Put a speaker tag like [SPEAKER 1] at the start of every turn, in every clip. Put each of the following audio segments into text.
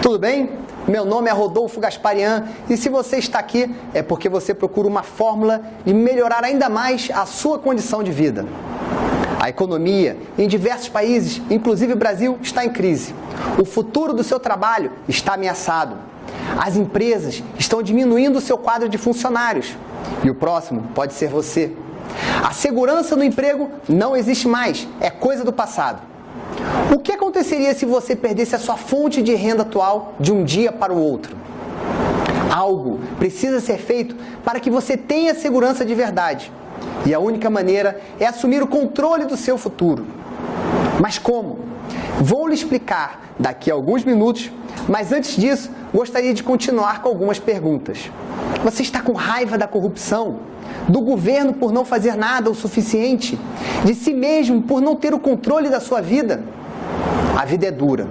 [SPEAKER 1] Tudo bem? Meu nome é Rodolfo Gasparian e se você está aqui é porque você procura uma fórmula de melhorar ainda mais a sua condição de vida. A economia em diversos países, inclusive o Brasil, está em crise. O futuro do seu trabalho está ameaçado. As empresas estão diminuindo o seu quadro de funcionários e o próximo pode ser você. A segurança no emprego não existe mais, é coisa do passado. O que aconteceria se você perdesse a sua fonte de renda atual de um dia para o outro? Algo precisa ser feito para que você tenha segurança de verdade. E a única maneira é assumir o controle do seu futuro. Mas como? Vou lhe explicar daqui a alguns minutos, mas antes disso, gostaria de continuar com algumas perguntas. Você está com raiva da corrupção? Do governo por não fazer nada o suficiente? De si mesmo por não ter o controle da sua vida? A vida é dura.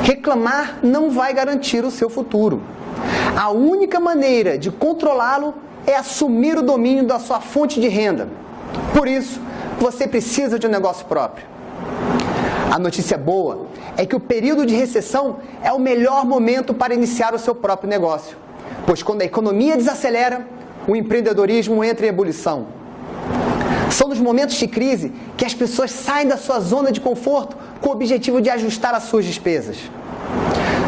[SPEAKER 1] Reclamar não vai garantir o seu futuro. A única maneira de controlá-lo é assumir o domínio da sua fonte de renda. Por isso, você precisa de um negócio próprio. A notícia boa é que o período de recessão é o melhor momento para iniciar o seu próprio negócio, pois quando a economia desacelera, o empreendedorismo entra em ebulição. São nos momentos de crise que as pessoas saem da sua zona de conforto com o objetivo de ajustar as suas despesas.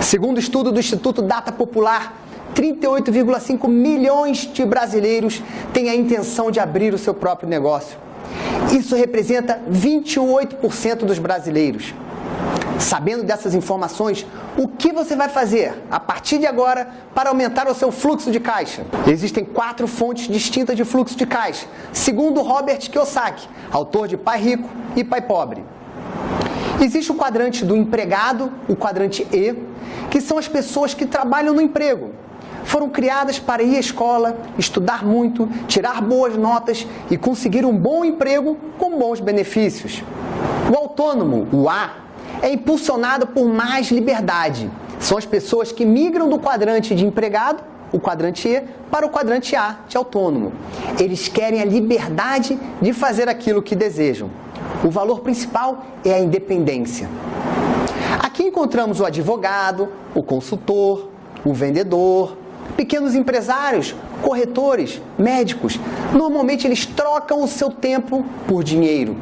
[SPEAKER 1] Segundo o estudo do Instituto Data Popular, 38,5 milhões de brasileiros têm a intenção de abrir o seu próprio negócio. Isso representa 28% dos brasileiros. Sabendo dessas informações, o que você vai fazer a partir de agora para aumentar o seu fluxo de caixa? Existem 4 fontes distintas de fluxo de caixa, segundo Robert Kiyosaki, autor de Pai Rico e Pai Pobre. Existe o quadrante do empregado, o quadrante E, que são as pessoas que trabalham no emprego. Foram criadas para ir à escola, estudar muito, tirar boas notas e conseguir um bom emprego com bons benefícios. O autônomo, o A, é impulsionado por mais liberdade. São as pessoas que migram do quadrante de empregado, o quadrante E, para o quadrante A, de autônomo. Eles querem a liberdade de fazer aquilo que desejam. O valor principal é a independência. Aqui encontramos o advogado, o consultor, o vendedor, pequenos empresários, corretores, médicos. Normalmente eles trocam o seu tempo por dinheiro.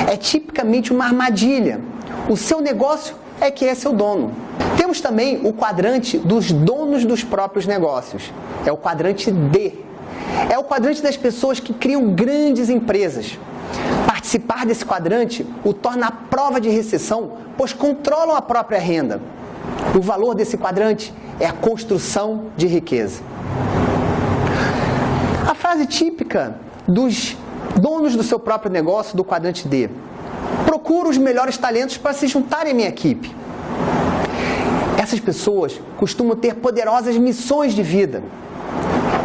[SPEAKER 1] É tipicamente uma armadilha. O seu negócio é que é seu dono. Temos também o quadrante dos donos dos próprios negócios. É o quadrante D. É o quadrante das pessoas que criam grandes empresas. Participar desse quadrante o torna a prova de recessão, pois controlam a própria renda. O valor desse quadrante é a construção de riqueza. A frase típica dos donos do seu próprio negócio do quadrante D: procuro os melhores talentos para se juntarem à minha equipe. Essas pessoas costumam ter poderosas missões de vida.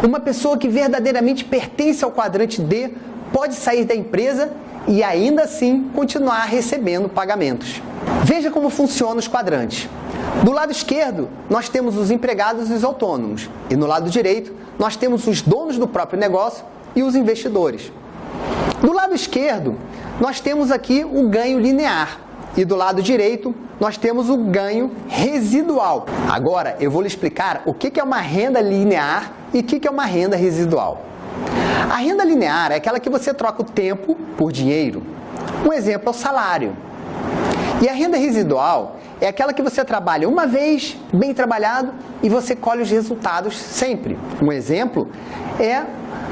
[SPEAKER 1] Uma pessoa que verdadeiramente pertence ao quadrante D pode sair da empresa e ainda assim continuar recebendo pagamentos. Veja como funcionam os quadrantes. Do lado esquerdo, nós temos os empregados e os autônomos. E no lado direito, nós temos os donos do próprio negócio e os investidores. Do lado esquerdo, nós temos aqui o ganho linear. E do lado direito, nós temos o ganho residual. Agora, eu vou lhe explicar o que é uma renda linear e o que é uma renda residual. A renda linear é aquela que você troca o tempo por dinheiro. Um exemplo é o salário. E a renda residual é aquela que você trabalha uma vez, bem trabalhado, e você colhe os resultados sempre. Um exemplo é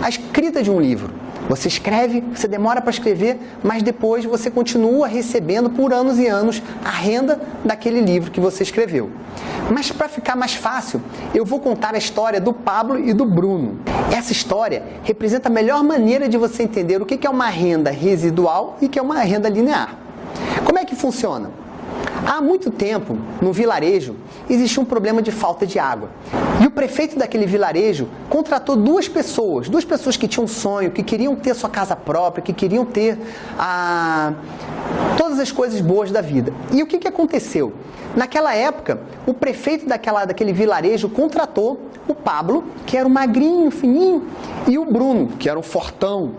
[SPEAKER 1] a escrita de um livro. Você escreve, você demora para escrever, mas depois você continua recebendo por anos e anos a renda daquele livro que você escreveu. Mas para ficar mais fácil, eu vou contar a história do Pablo e do Bruno. Essa história representa a melhor maneira de você entender o que é uma renda residual e o que é uma renda linear. Como é que funciona? Há muito tempo, no vilarejo, existia um problema de falta de água. E o prefeito daquele vilarejo contratou duas pessoas que tinham um sonho, que queriam ter sua casa própria, que queriam ter todas as coisas boas da vida. E o que aconteceu? Naquela época, o prefeito daquele vilarejo contratou o Pablo, que era um magrinho, fininho, e o Bruno, que era um fortão.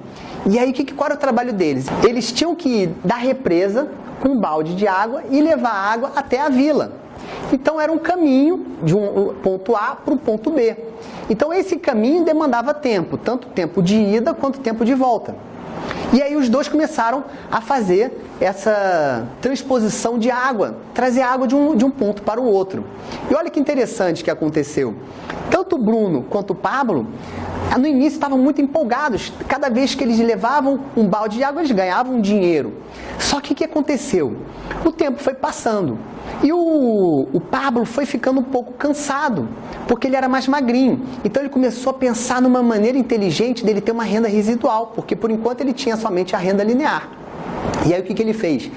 [SPEAKER 1] E aí, qual era o trabalho deles? Eles tinham que ir da represa com um balde de água e levar a água até a vila. Então era um caminho de um ponto A para o ponto B. Então esse caminho demandava tempo, tanto tempo de ida quanto tempo de volta. E aí os dois começaram a fazer essa transposição de água, trazer água de um ponto para o outro. E olha que interessante que aconteceu. Tanto o Bruno quanto o Pablo, no início estavam muito empolgados. Cada vez que eles levavam um balde de água, eles ganhavam dinheiro. Só que o que aconteceu? O tempo foi passando. E o Pablo foi ficando um pouco cansado, porque ele era mais magrinho. Então ele começou a pensar numa maneira inteligente dele ter uma renda residual, porque por enquanto ele tinha somente a renda linear. E aí o que ele fez?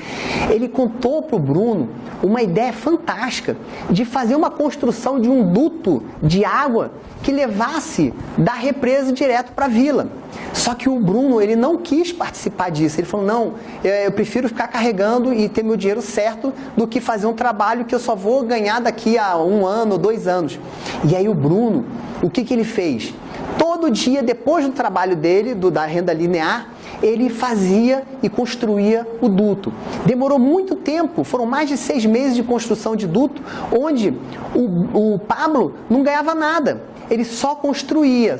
[SPEAKER 1] Ele contou para o Bruno uma ideia fantástica de fazer uma construção de um duto de água que levasse da represa direto para a vila. Só que o Bruno, ele não quis participar disso. Ele falou, não, eu prefiro ficar carregando e ter meu dinheiro certo do que fazer um trabalho que eu só vou ganhar daqui a 1 ano ou 2 anos. E aí o Bruno, o que ele fez? Todo dia, depois do trabalho dele, da renda linear, ele fazia e construía o duto. Demorou muito tempo, foram mais de 6 meses de construção de duto, onde o Pablo não ganhava nada. Ele só construía.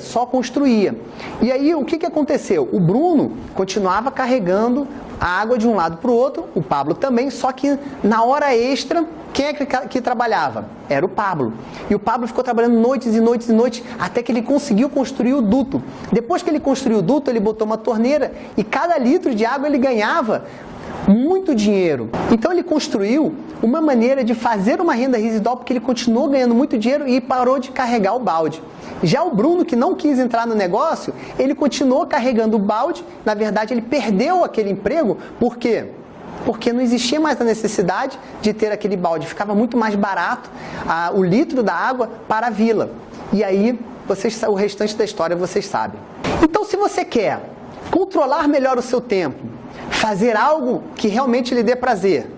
[SPEAKER 1] E aí o que aconteceu? O Bruno continuava carregando a água de um lado para o outro, o Pablo também, só que na hora extra, quem é que trabalhava? Era o Pablo. E o Pablo ficou trabalhando noites e noites e noites, até que ele conseguiu construir o duto. Depois que ele construiu o duto, ele botou uma torneira e cada litro de água ele ganhava muito dinheiro. Então ele construiu uma maneira de fazer uma renda residual, porque ele continuou ganhando muito dinheiro e parou de carregar o balde. Já o Bruno, que não quis entrar no negócio, ele continuou carregando o balde. Na verdade, ele perdeu aquele emprego. Por quê? Porque não existia mais a necessidade de ter aquele balde. Ficava muito mais barato o litro da água para a vila. E aí, o restante da história vocês sabem. Então, se você quer controlar melhor o seu tempo, fazer algo que realmente lhe dê prazer,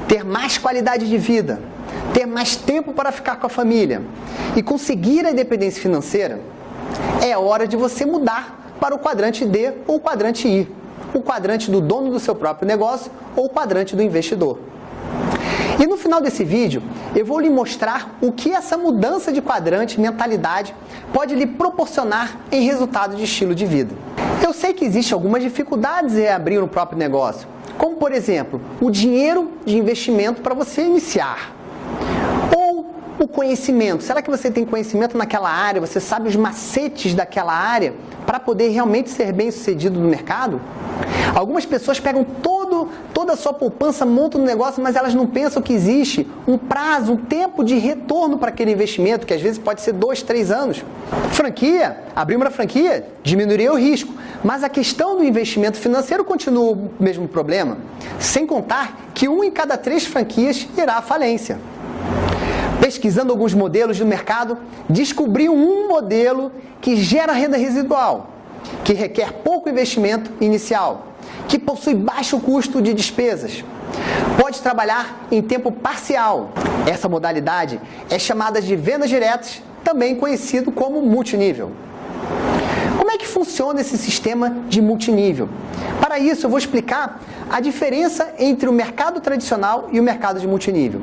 [SPEAKER 1] ter mais qualidade de vida, ter mais tempo para ficar com a família e conseguir a independência financeira, é hora de você mudar para o quadrante D ou o quadrante I. O quadrante do dono do seu próprio negócio ou o quadrante do investidor. E no final desse vídeo, eu vou lhe mostrar o que essa mudança de quadrante, mentalidade, pode lhe proporcionar em resultado de estilo de vida. Eu sei que existem algumas dificuldades em abrir um próprio negócio, como por exemplo, o dinheiro de investimento para você iniciar. Ou o conhecimento. Será que você tem conhecimento naquela área? Você sabe os macetes daquela área para poder realmente ser bem sucedido no mercado? Algumas pessoas pegam toda a sua poupança, montam no negócio, mas elas não pensam que existe um prazo, um tempo de retorno para aquele investimento, que às vezes pode ser 2, 3 anos. Franquia, abrir uma franquia, diminuiria o risco, mas a questão do investimento financeiro continua o mesmo problema, sem contar que 1 em cada 3 franquias irá à falência. Pesquisando alguns modelos do mercado, descobri um modelo que gera renda residual, que requer pouco investimento inicial, que possui baixo custo de despesas. Pode trabalhar em tempo parcial. Essa modalidade é chamada de vendas diretas, também conhecido como multinível. Como é que funciona esse sistema de multinível? Para isso, eu vou explicar a diferença entre o mercado tradicional e o mercado de multinível.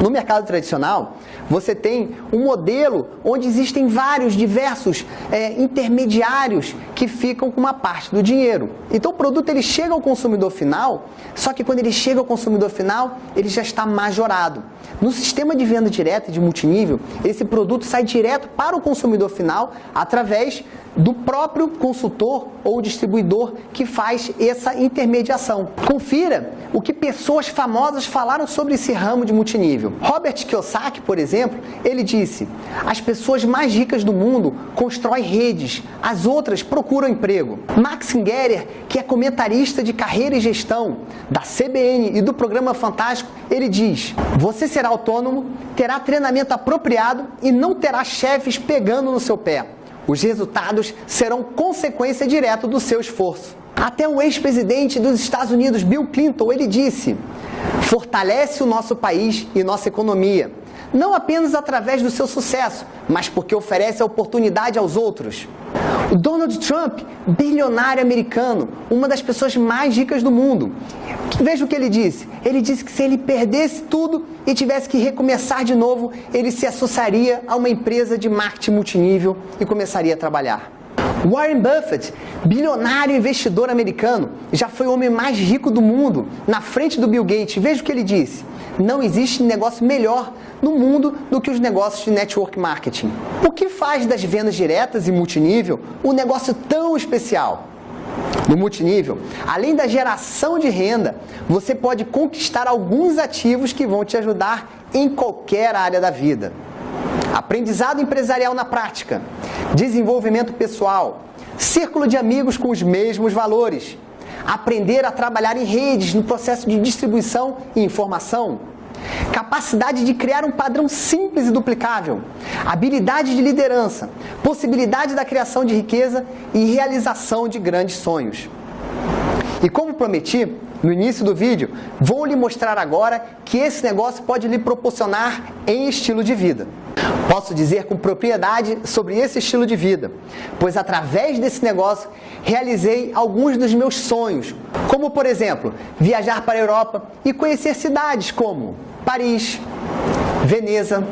[SPEAKER 1] No mercado tradicional, você tem um modelo onde existem diversos intermediários que ficam com uma parte do dinheiro. Então o produto ele chega ao consumidor final, só que quando ele chega ao consumidor final, ele já está majorado. No sistema de venda direta e de multinível, esse produto sai direto para o consumidor final através do próprio consultor ou distribuidor que faz essa intermediação. Confira o que pessoas famosas falaram sobre esse ramo de multinível. Robert Kiyosaki, por exemplo, ele disse: as pessoas mais ricas do mundo constroem redes, as outras procuram emprego. Max Singer, que é comentarista de carreira e gestão da CBN e do programa Fantástico, ele diz: você será autônomo, terá treinamento apropriado e não terá chefes pegando no seu pé. Os resultados serão consequência direta do seu esforço. Até o ex-presidente dos Estados Unidos, Bill Clinton, ele disse: fortalece o nosso país e nossa economia, não apenas através do seu sucesso, mas porque oferece a oportunidade aos outros. O Donald Trump, bilionário americano, uma das pessoas mais ricas do mundo, Veja o que ele disse. Ele disse que se ele perdesse tudo e tivesse que recomeçar de novo, ele se associaria a uma empresa de marketing multinível e começaria a trabalhar. Warren Buffett, bilionário investidor americano, já foi o homem mais rico do mundo, na frente do Bill Gates. Veja o que ele disse. Não existe negócio melhor no mundo do que os negócios de network marketing. O que faz das vendas diretas e multinível um negócio tão especial? No multinível, além da geração de renda, você pode conquistar alguns ativos que vão te ajudar em qualquer área da vida. Aprendizado empresarial na prática, desenvolvimento pessoal, círculo de amigos com os mesmos valores, aprender a trabalhar em redes no processo de distribuição e informação, capacidade de criar um padrão simples e duplicável, habilidade de liderança, possibilidade da criação de riqueza e realização de grandes sonhos. E como prometi, no início do vídeo, vou lhe mostrar agora que esse negócio pode lhe proporcionar em estilo de vida. Posso dizer com propriedade sobre esse estilo de vida, pois através desse negócio realizei alguns dos meus sonhos, como por exemplo, viajar para a Europa e conhecer cidades como Paris, Veneza,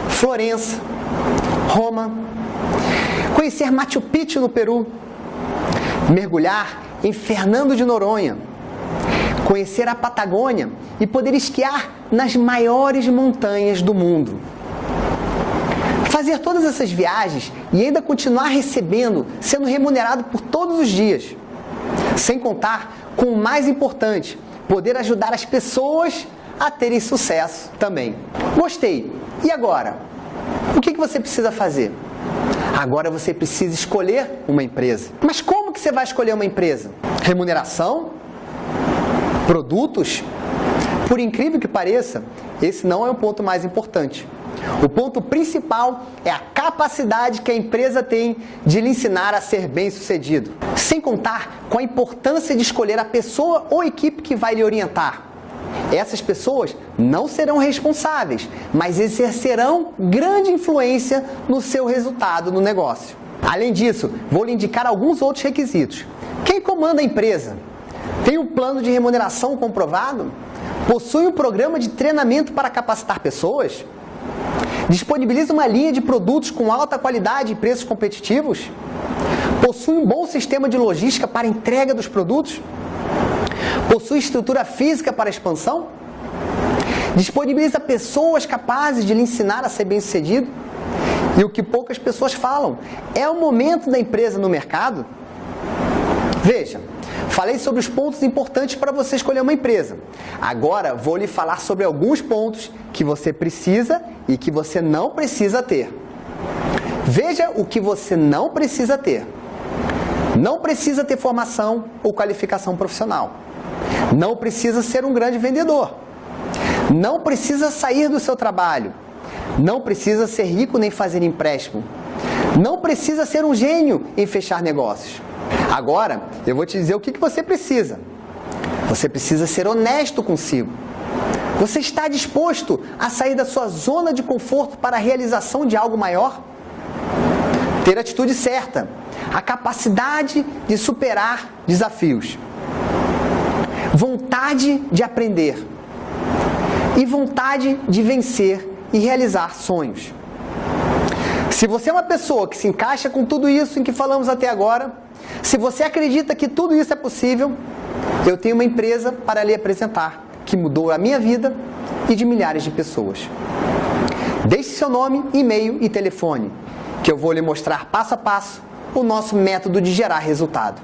[SPEAKER 1] Florença, Roma, conhecer Machu Picchu no Peru, mergulhar em Fernando de Noronha, conhecer a Patagônia e poder esquiar nas maiores montanhas do mundo. Fazer todas essas viagens e ainda continuar recebendo, sendo remunerado por todos os dias. Sem contar com o mais importante, poder ajudar as pessoas a terem sucesso também. Gostei. E agora? O que você precisa fazer? Agora você precisa escolher uma empresa. Mas como que você vai escolher uma empresa? Remuneração? Produtos? Por incrível que pareça, esse não é o ponto mais importante. O ponto principal é a capacidade que a empresa tem de lhe ensinar a ser bem-sucedido. Sem contar com a importância de escolher a pessoa ou equipe que vai lhe orientar. Essas pessoas não serão responsáveis, mas exercerão grande influência no seu resultado no negócio. Além disso, vou lhe indicar alguns outros requisitos. Quem comanda a empresa? Tem um plano de remuneração comprovado? Possui um programa de treinamento para capacitar pessoas? Disponibiliza uma linha de produtos com alta qualidade e preços competitivos? Possui um bom sistema de logística para a entrega dos produtos? Possui estrutura física para a expansão? Disponibiliza pessoas capazes de lhe ensinar a ser bem-sucedido? E o que poucas pessoas falam, é o momento da empresa no mercado? Veja, falei sobre os pontos importantes para você escolher uma empresa. Agora vou lhe falar sobre alguns pontos que você precisa e que você não precisa ter. Veja o que você não precisa ter. Não precisa ter formação ou qualificação profissional. Não precisa ser um grande vendedor. Não precisa sair do seu trabalho. Não precisa ser rico nem fazer empréstimo. Não precisa ser um gênio em fechar negócios. Agora, eu vou te dizer o que você precisa. Você precisa ser honesto consigo. Você está disposto a sair da sua zona de conforto para a realização de algo maior? Ter a atitude certa, a capacidade de superar desafios, vontade de aprender e vontade de vencer e realizar sonhos. Se você é uma pessoa que se encaixa com tudo isso em que falamos até agora, se você acredita que tudo isso é possível, eu tenho uma empresa para lhe apresentar, que mudou a minha vida e de milhares de pessoas. Deixe seu nome, e-mail e telefone, que eu vou lhe mostrar passo a passo o nosso método de gerar resultado.